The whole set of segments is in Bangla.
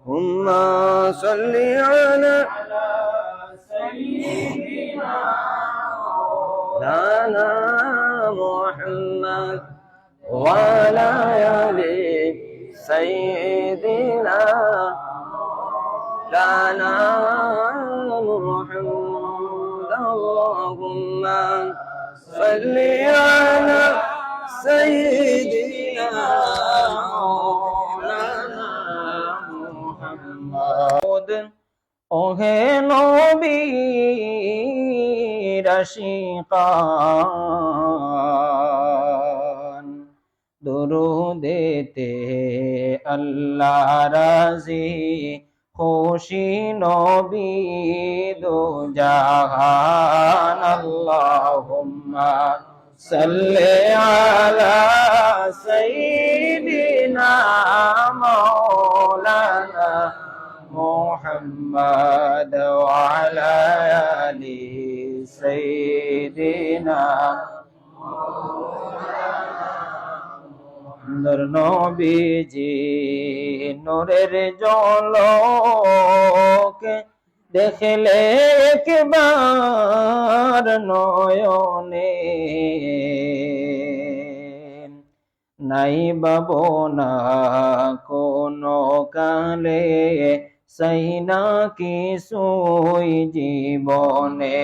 اللهم صل على سيدنا مولانا محمد وعلى آل سيدنا مولانا محمد اللهم صل على سيدنا مولانا محمد ওহে নবীর আশিকান দুরুদেতে আল্লাহ রাজি খুশি নবী দো জাহান আল্লাহুম্মা সাল্লি আলা সাইয়্যিদিনা মাওলানা মুহাম্মদ ওয়া আলা আলি সাইয়্যিদিনা নূর নবীজি নূরের ঝলক দেখলে একবার নয়নে নাই বাবনা কোনো কালে সাইনা কিছুই জীবনে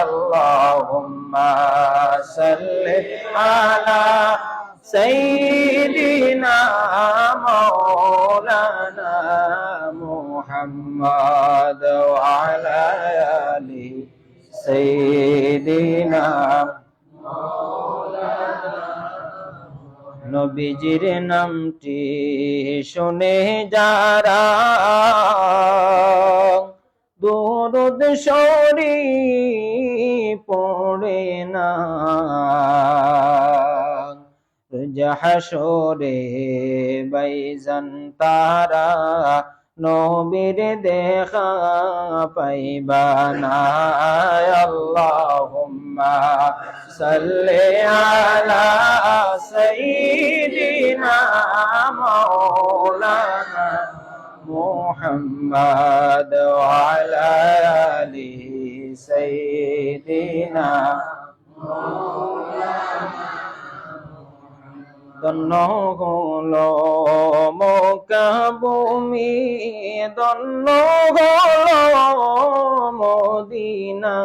আল্লাহুম্মা সাল্লি আলা সাইয়্যিদিনা মাওলানা মুহাম্মদ ওয়া আলা আলি সাইয়্যিদিনা নবীজির নামটি শুনে যারা দুরূদ শরীফ পড়ে না হাসরে বাইজান তারা নবীর দেখা পাইবা না আল্লাহুম্মা সাল্লি আলা সাইয়্যিদিনা মাওলানা মুহাম্মদ ওয়া আলা আলি সাইয়্যিদিনা ধন্য হলো মক্কা ভূমি ধন্য হলো মদিনা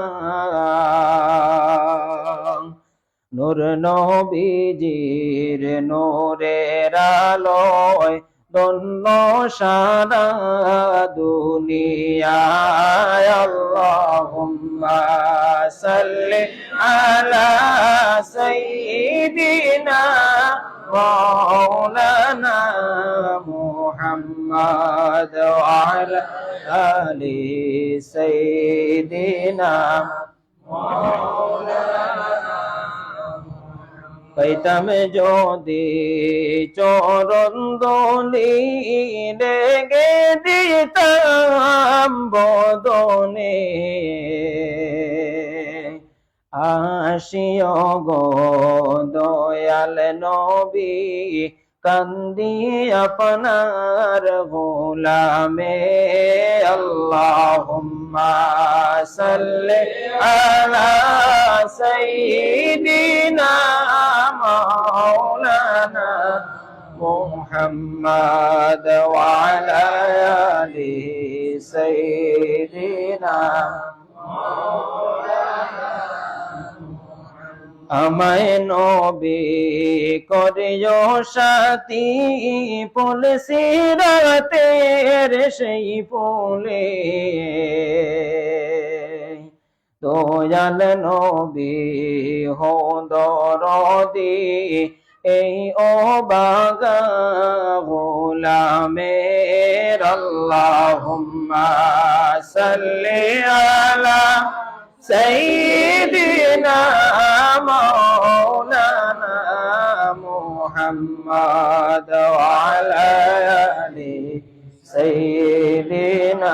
নূর নবীজির নূরের আলোয় ধন্য সারা দুনিয়ায় আল্লাহুম্মা সাল্লি আলা সাইয়্যিদিনা মাওলানা মুহাম্মদ ওয়া আলা আলি সাইয়্যিদিনা পাইতাম যদি চরণ দলি রেগে দিতাম বদনে আসিও গো দয়াল নবী কান্দি আপনার গোলামে আল্লাহুম্মা সাল্লি আলা সাইয়্যিদিনা মাওলানা মুহাম্মদ ওয়া আলা আলি সাইয়্যিদিনা আমায় নবী করিও সাথী ফুল সিরাতের সেই ফুলে দয়াল নবী হো দরদি এই অবাগা গোলামের আল্লাহুম্মা সাল্লি আলা সাইয়্যিদিনা মাওলানা মুহাম্মদ ওয়া আলা আলি সাইয়্যিদিনা